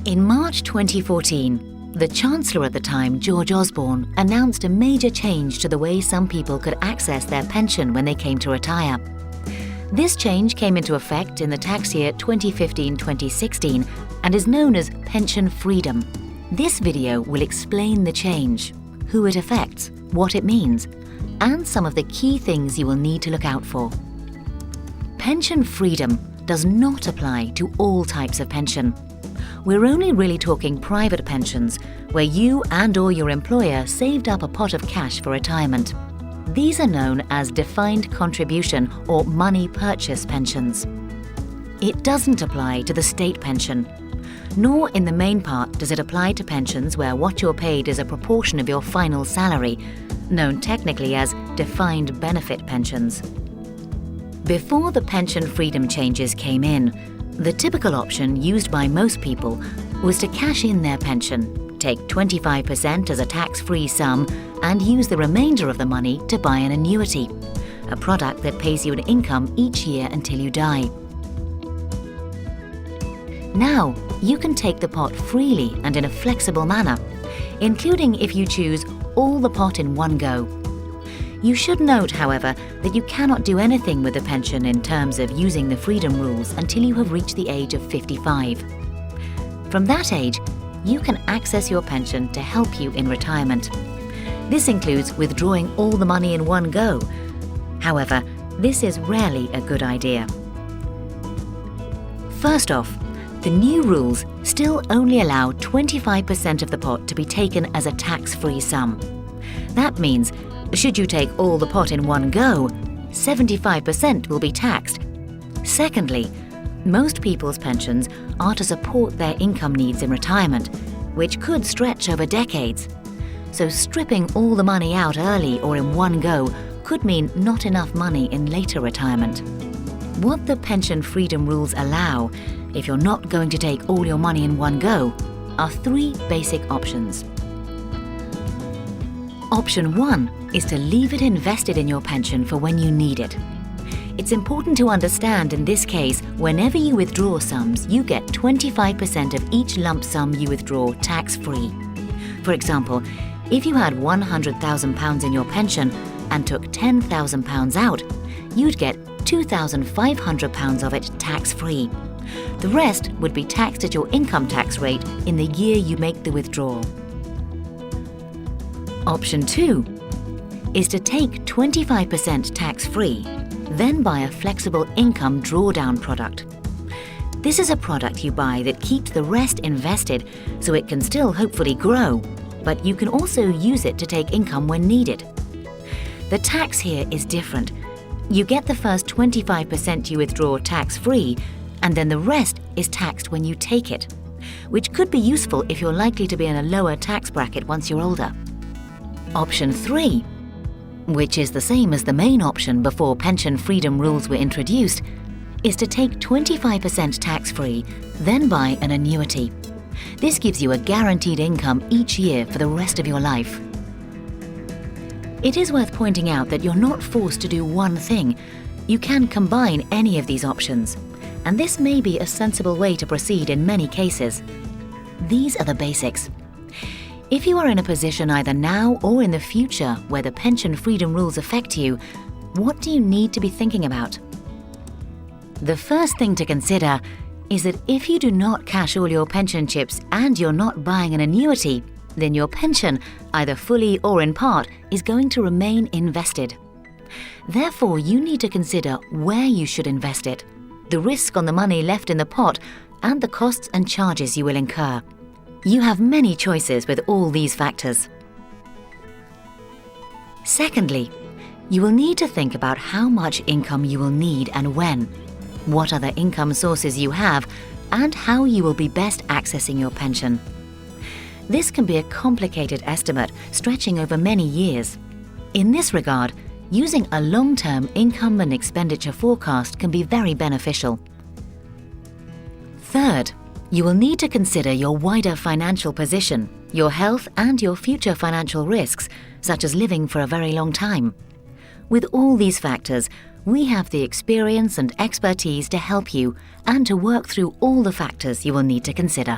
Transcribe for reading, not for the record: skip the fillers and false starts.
In March 2014, the Chancellor at the time, George Osborne, announced a major change to the way some people could access their pension when they came to retire. This change came into effect in the tax year 2015-2016 and is known as pension freedom. This video will explain the change, who it affects, what it means, and some of the key things you will need to look out for. Pension freedom does not apply to all types of pension. We're only really talking private pensions, where you and/or your employer saved up a pot of cash for retirement. These are known as defined contribution or money purchase pensions. It doesn't apply to the state pension, nor in the main part does it apply to pensions where what you're paid is a proportion of your final salary, known technically as defined benefit pensions. Before the pension freedom changes came in, the typical option used by most people was to cash in their pension, take 25% as a tax-free sum, and use the remainder of the money to buy an annuity, a product that pays you an income each year until you die. Now, you can take the pot freely and in a flexible manner, including if you choose all the pot in one go. You should note, however, that you cannot do anything with the pension in terms of using the freedom rules until you have reached the age of 55. From that age, you can access your pension to help you in retirement. This includes withdrawing all the money in one go. However, this is rarely a good idea. First off, the new rules still only allow 25% of the pot to be taken as a tax-free sum. That means, should you take all the pot in one go, 75% will be taxed. Secondly, most people's pensions are to support their income needs in retirement, which could stretch over decades. So stripping all the money out early or in one go could mean not enough money in later retirement. What the pension freedom rules allow, if you're not going to take all your money in one go, are three basic options. Option 1 is to leave it invested in your pension for when you need it. It's important to understand in this case, whenever you withdraw sums, you get 25% of each lump sum you withdraw tax-free. For example, if you had £100,000 in your pension and took £10,000 out, you'd get £2,500 of it tax-free. The rest would be taxed at your income tax rate in the year you make the withdrawal. Option 2 is to take 25% tax-free, then buy a flexible income drawdown product. This is a product you buy that keeps the rest invested so it can still hopefully grow, but you can also use it to take income when needed. The tax here is different. You get the first 25% you withdraw tax-free, and then the rest is taxed when you take it, which could be useful if you're likely to be in a lower tax bracket once you're older. Option 3, which is the same as the main option before pension freedom rules were introduced, is to take 25% tax-free, then buy an annuity. This gives you a guaranteed income each year for the rest of your life. It is worth pointing out that you're not forced to do one thing. You can combine any of these options, and this may be a sensible way to proceed in many cases. These are the basics. If you are in a position either now or in the future where the pension freedom rules affect you, what do you need to be thinking about? The first thing to consider is that if you do not cash all your pension chips and you're not buying an annuity, then your pension, either fully or in part, is going to remain invested. Therefore, you need to consider where you should invest it, the risk on the money left in the pot, and the costs and charges you will incur. You have many choices with all these factors. Secondly, you will need to think about how much income you will need and when, what other income sources you have, and how you will be best accessing your pension. This can be a complicated estimate stretching over many years. In this regard, using a long-term income and expenditure forecast can be very beneficial. Third, you will need to consider your wider financial position, your health, and your future financial risks, such as living for a very long time. With all these factors, we have the experience and expertise to help you and to work through all the factors you will need to consider.